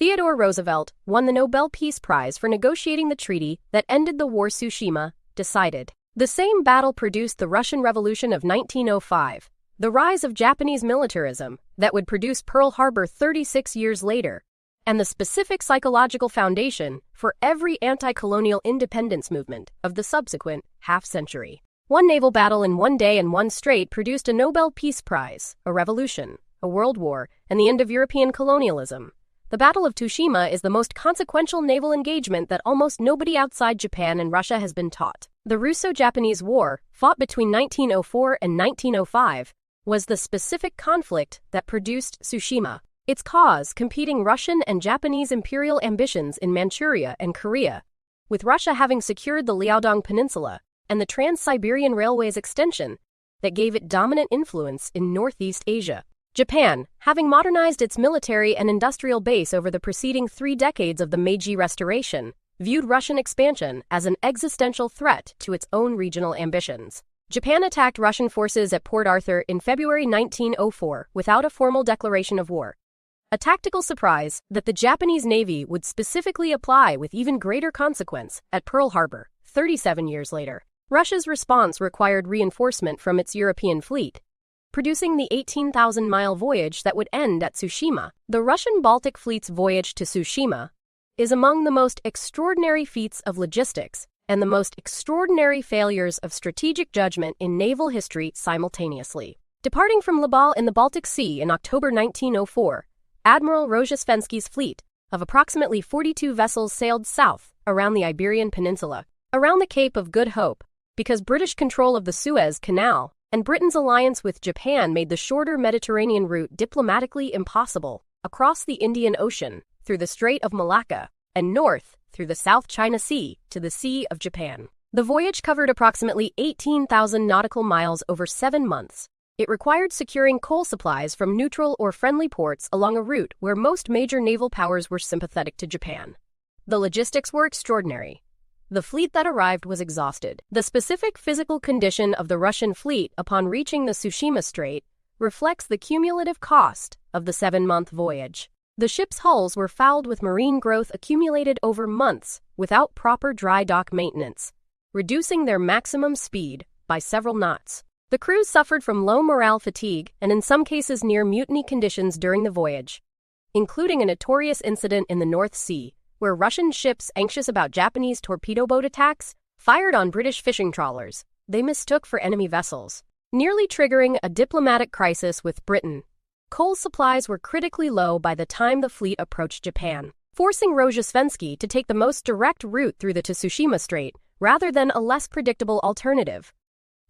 Theodore Roosevelt won the Nobel Peace Prize for negotiating the treaty that ended the war. Tsushima decided. The same battle produced the Russian Revolution of 1905, the rise of Japanese militarism that would produce Pearl Harbor 36 years later, and the specific psychological foundation for every anti-colonial independence movement of the subsequent half-century. One naval battle in one day and one strait produced a Nobel Peace Prize, a revolution, a world war, and the end of European colonialism. The Battle of Tsushima is the most consequential naval engagement that almost nobody outside Japan and Russia has been taught. The Russo-Japanese War, fought between 1904 and 1905, was the specific conflict that produced Tsushima. Its cause, competing Russian and Japanese imperial ambitions in Manchuria and Korea, with Russia having secured the Liaodong Peninsula and the Trans-Siberian Railway's extension that gave it dominant influence in Northeast Asia. Japan, having modernized its military and industrial base over the preceding 3 decades of the Meiji Restoration, viewed Russian expansion as an existential threat to its own regional ambitions. Japan attacked Russian forces at Port Arthur in February 1904 without a formal declaration of war. A tactical surprise that the Japanese Navy would specifically apply with even greater consequence at Pearl Harbor, 37 years later. Russia's response required reinforcement from its European fleet, producing the 18,000-mile voyage that would end at Tsushima. The Russian Baltic Fleet's voyage to Tsushima is among the most extraordinary feats of logistics and the most extraordinary failures of strategic judgment in naval history simultaneously. Departing from Naval in the Baltic Sea in October 1904, Admiral Rozhesvensky's fleet of approximately 42 vessels sailed south around the Iberian Peninsula, around the Cape of Good Hope, because British control of the Suez Canal and Britain's alliance with Japan made the shorter Mediterranean route diplomatically impossible, across the Indian Ocean, through the Strait of Malacca, and north through the South China Sea to the Sea of Japan. The voyage covered approximately 18,000 nautical miles over 7 months. It required securing coal supplies from neutral or friendly ports along a route where most major naval powers were sympathetic to Japan. The logistics were extraordinary. The fleet that arrived was exhausted. The specific physical condition of the Russian fleet upon reaching the Tsushima Strait reflects the cumulative cost of the 7-month voyage. The ship's hulls were fouled with marine growth accumulated over months without proper dry dock maintenance, reducing their maximum speed by several knots. The crews suffered from low morale, fatigue, and in some cases near mutiny conditions during the voyage, including a notorious incident in the North Sea, where Russian ships anxious about Japanese torpedo boat attacks fired on British fishing trawlers they mistook for enemy vessels, nearly triggering a diplomatic crisis with Britain. Coal supplies were critically low by the time the fleet approached Japan, forcing Rozhesvensky to take the most direct route through the Tsushima Strait rather than a less predictable alternative.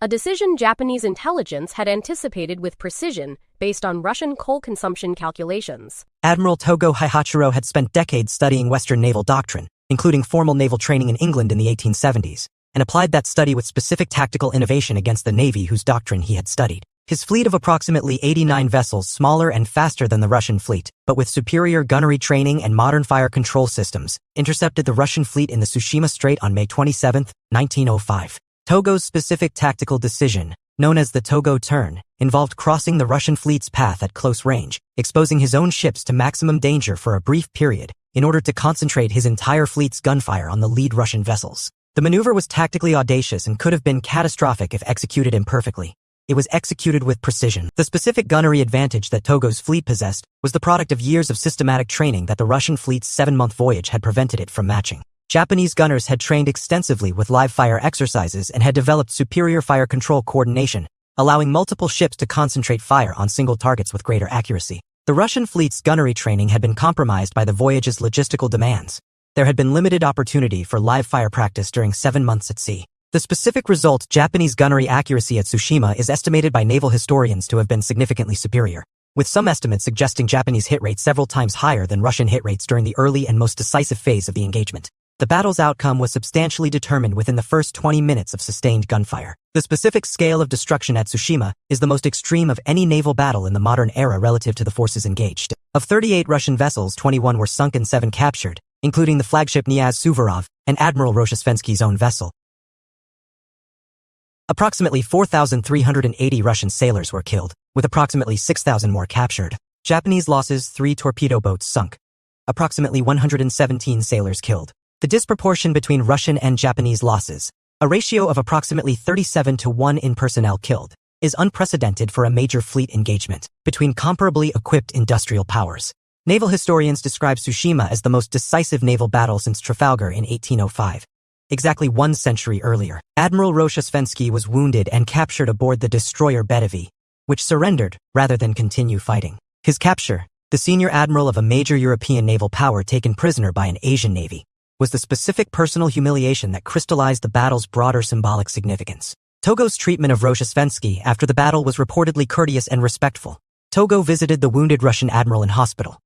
A decision Japanese intelligence had anticipated with precision based on Russian coal consumption calculations. Admiral Togo had spent decades studying Western naval doctrine, including formal naval training in England in the 1870s, and applied that study with specific tactical innovation against the navy whose doctrine he had studied. His fleet of approximately 89 vessels, smaller and faster than the Russian fleet, but with superior gunnery training and modern fire control systems, intercepted the Russian fleet in the Tsushima Strait on May 27, 1905. Togo's specific tactical decision, known as the Togo Turn, involved crossing the Russian fleet's path at close range, exposing his own ships to maximum danger for a brief period, in order to concentrate his entire fleet's gunfire on the lead Russian vessels. The maneuver was tactically audacious and could have been catastrophic if executed imperfectly. It was executed with precision. The specific gunnery advantage that Togo's fleet possessed was the product of years of systematic training that the Russian fleet's 7-month voyage had prevented it from matching. Japanese gunners had trained extensively with live-fire exercises and had developed superior fire control coordination, allowing multiple ships to concentrate fire on single targets with greater accuracy. The Russian fleet's gunnery training had been compromised by the voyage's logistical demands. There had been limited opportunity for live-fire practice during 7 months at sea. The specific result, Japanese gunnery accuracy at Tsushima, is estimated by naval historians to have been significantly superior, with some estimates suggesting Japanese hit rates several times higher than Russian hit rates during the early and most decisive phase of the engagement. The battle's outcome was substantially determined within the first 20 minutes of sustained gunfire. The specific scale of destruction at Tsushima is the most extreme of any naval battle in the modern era relative to the forces engaged. Of 38 Russian vessels, 21 were sunk and 7 captured, including the flagship Knyaz Suvorov and Admiral Rozhesvensky's own vessel. Approximately 4,380 Russian sailors were killed, with approximately 6,000 more captured. Japanese losses: 3 torpedo boats sunk, approximately 117 sailors killed. The disproportion between Russian and Japanese losses, a ratio of approximately 37-1 in personnel killed, is unprecedented for a major fleet engagement between comparably equipped industrial powers. Naval historians describe Tsushima as the most decisive naval battle since Trafalgar in 1805. Exactly 1 century earlier, Admiral Togo was wounded and captured aboard the destroyer Batavi, which surrendered rather than continue fighting. His capture, the senior admiral of a major European naval power taken prisoner by an Asian navy, was the specific personal humiliation that crystallized the battle's broader symbolic significance. Togo's treatment of Roshesvensky after the battle was reportedly courteous and respectful. Togo visited the wounded Russian admiral in hospital,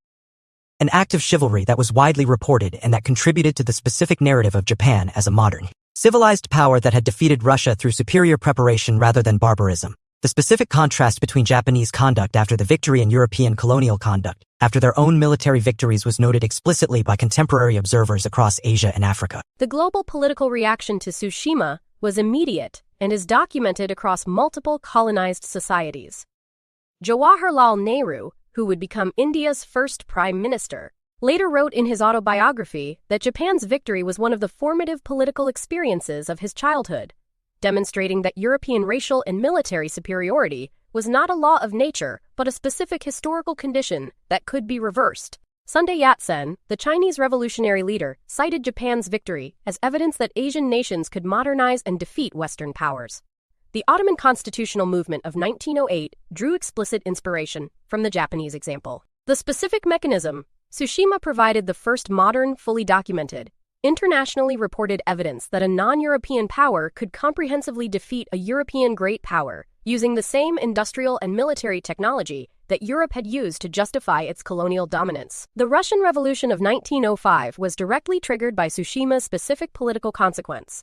an act of chivalry that was widely reported and that contributed to the specific narrative of Japan as a modern, civilized power that had defeated Russia through superior preparation rather than barbarism. The specific contrast between Japanese conduct after the victory and European colonial conduct after their own military victories was noted explicitly by contemporary observers across Asia and Africa. The global political reaction to Tsushima was immediate and is documented across multiple colonized societies. Jawaharlal Nehru, who would become India's first prime minister, later wrote in his autobiography that Japan's victory was one of the formative political experiences of his childhood, demonstrating that European racial and military superiority was not a law of nature but a specific historical condition that could be reversed. Sun Yat-sen, the Chinese revolutionary leader, cited Japan's victory as evidence that Asian nations could modernize and defeat Western powers. The Ottoman constitutional movement of 1908 drew explicit inspiration from the Japanese example. The specific mechanism, Tsushima provided the first modern, fully documented, internationally reported evidence that a non-European power could comprehensively defeat a European great power using the same industrial and military technology that Europe had used to justify its colonial dominance. The Russian Revolution of 1905 was directly triggered by Tsushima's specific political consequence.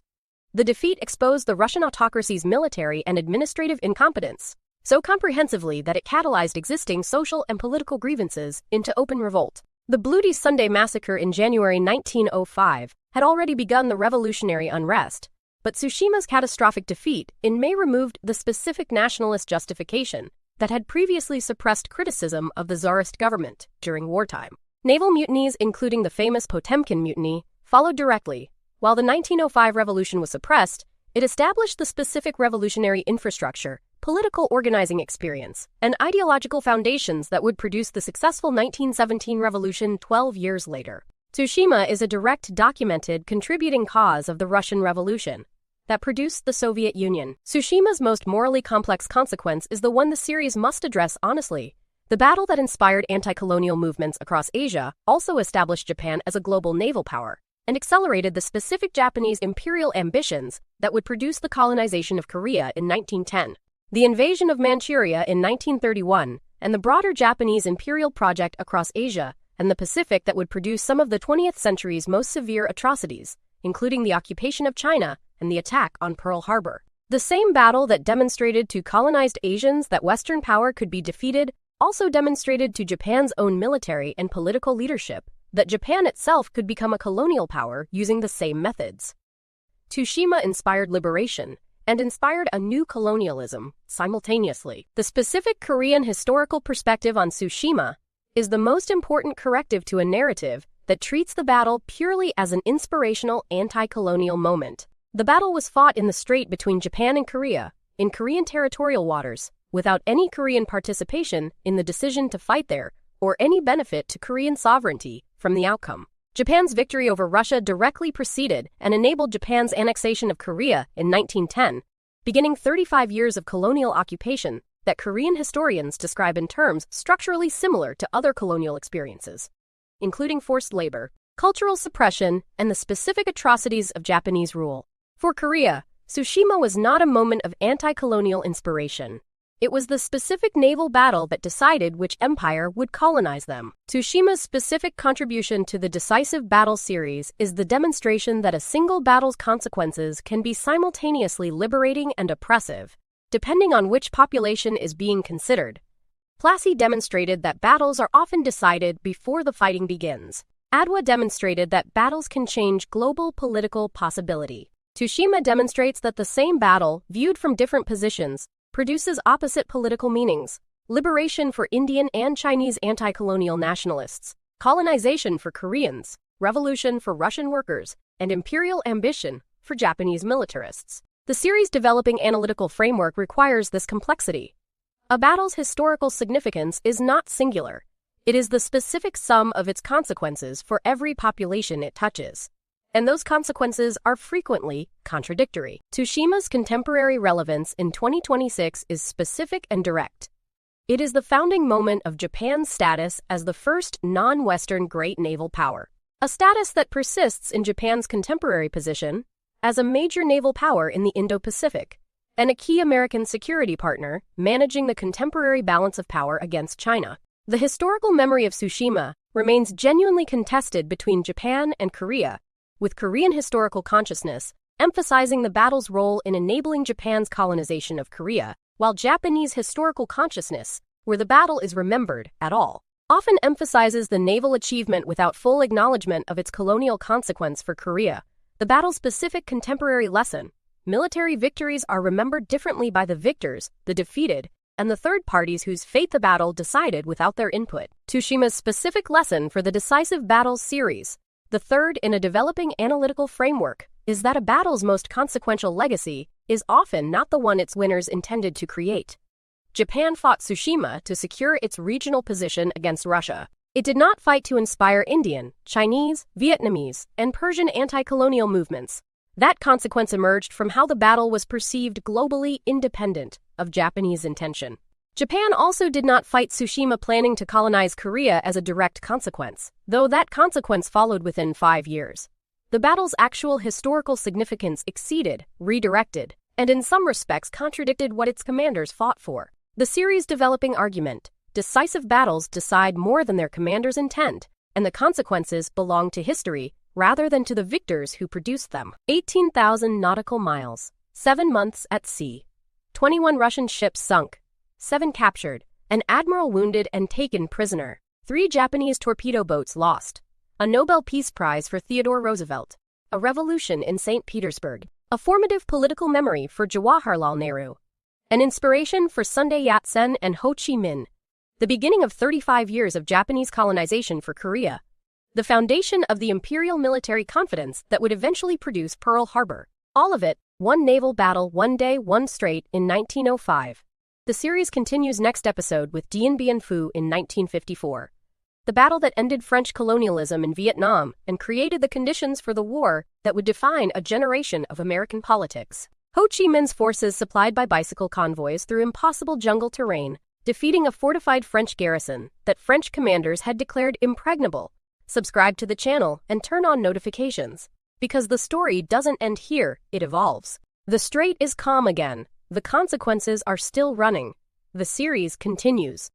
The defeat exposed the Russian autocracy's military and administrative incompetence so comprehensively that it catalyzed existing social and political grievances into open revolt. The Bloody Sunday massacre in January 1905 had already begun the revolutionary unrest, but Tsushima's catastrophic defeat in May removed the specific nationalist justification that had previously suppressed criticism of the Tsarist government during wartime. Naval mutinies, including the famous Potemkin Mutiny, followed directly. While the 1905 revolution was suppressed, it established the specific revolutionary infrastructure, political organizing experience, and ideological foundations that would produce the successful 1917 revolution 12 years later. Tsushima is a direct documented contributing cause of the Russian Revolution that produced the Soviet Union. Tsushima's most morally complex consequence is the one the series must address honestly. The battle that inspired anti-colonial movements across Asia also established Japan as a global naval power and accelerated the specific Japanese imperial ambitions that would produce the colonization of Korea in 1910, the invasion of Manchuria in 1931, and the broader Japanese imperial project across Asia and the Pacific that would produce some of the 20th century's most severe atrocities, including the occupation of China and the attack on Pearl Harbor. The same battle that demonstrated to colonized Asians that Western power could be defeated also demonstrated to Japan's own military and political leadership that Japan itself could become a colonial power using the same methods. Tsushima inspired liberation and inspired a new colonialism simultaneously. The specific Korean historical perspective on Tsushima is the most important corrective to a narrative that treats the battle purely as an inspirational anti-colonial moment. The battle was fought in the strait between Japan and Korea, in Korean territorial waters, without any Korean participation in the decision to fight there, or any benefit to Korean sovereignty from the outcome. Japan's victory over Russia directly preceded and enabled Japan's annexation of Korea in 1910, beginning 35 years of colonial occupation that Korean historians describe in terms structurally similar to other colonial experiences, including forced labor, cultural suppression, and the specific atrocities of Japanese rule. For Korea, Tsushima was not a moment of anti-colonial inspiration. It was the specific naval battle that decided which empire would colonize them. Tsushima's specific contribution to the decisive battle series is the demonstration that a single battle's consequences can be simultaneously liberating and oppressive, depending on which population is being considered. Plassey demonstrated that battles are often decided before the fighting begins. Adwa demonstrated that battles can change global political possibility. Tsushima demonstrates that the same battle, viewed from different positions, produces opposite political meanings: liberation for Indian and Chinese anti-colonial nationalists, colonization for Koreans, revolution for Russian workers, and imperial ambition for Japanese militarists. The series' developing analytical framework requires this complexity. A battle's historical significance is not singular. It is the specific sum of its consequences for every population it touches. And those consequences are frequently contradictory. Tsushima's contemporary relevance in 2026 is specific and direct. It is the founding moment of Japan's status as the first non-Western great naval power, a status that persists in Japan's contemporary position as a major naval power in the Indo-Pacific and a key American security partner managing the contemporary balance of power against China. The historical memory of Tsushima remains genuinely contested between Japan and Korea, with Korean historical consciousness emphasizing the battle's role in enabling Japan's colonization of Korea, while Japanese historical consciousness, where the battle is remembered at all, often emphasizes the naval achievement without full acknowledgement of its colonial consequence for Korea. The battle's specific contemporary lesson: military victories are remembered differently by the victors, the defeated, and the third parties whose fate the battle decided without their input. Tsushima's specific lesson for the Decisive Battles series, the third in a developing analytical framework, is that a battle's most consequential legacy is often not the one its winners intended to create. Japan fought Tsushima to secure its regional position against Russia. It did not fight to inspire Indian, Chinese, Vietnamese, and Persian anti-colonial movements. That consequence emerged from how the battle was perceived globally independent of Japanese intention. Japan also did not fight Tsushima planning to colonize Korea as a direct consequence, though that consequence followed within 5 years. The battle's actual historical significance exceeded, redirected, and in some respects contradicted what its commanders fought for. The series' developing argument: decisive battles decide more than their commanders intend, and the consequences belong to history rather than to the victors who produced them. 18,000 nautical miles, 7 months at sea, 21 Russian ships sunk, 7 captured, an admiral wounded and taken prisoner, 3 Japanese torpedo boats lost, a Nobel Peace Prize for Theodore Roosevelt, a revolution in St. Petersburg, a formative political memory for Jawaharlal Nehru, an inspiration for Sunday Yat-sen and Ho Chi Minh, the beginning of 35 years of Japanese colonization for Korea, the foundation of the imperial military confidence that would eventually produce Pearl Harbor. All of it, one naval battle, one day, one strait in 1905. The series continues next episode with Dien Bien Phu in 1954. The battle that ended French colonialism in Vietnam and created the conditions for the war that would define a generation of American politics. Ho Chi Minh's forces supplied by bicycle convoys through impossible jungle terrain, defeating a fortified French garrison that French commanders had declared impregnable. Subscribe to the channel and turn on notifications, because the story doesn't end here, it evolves. The strait is calm again. The consequences are still running. The series continues.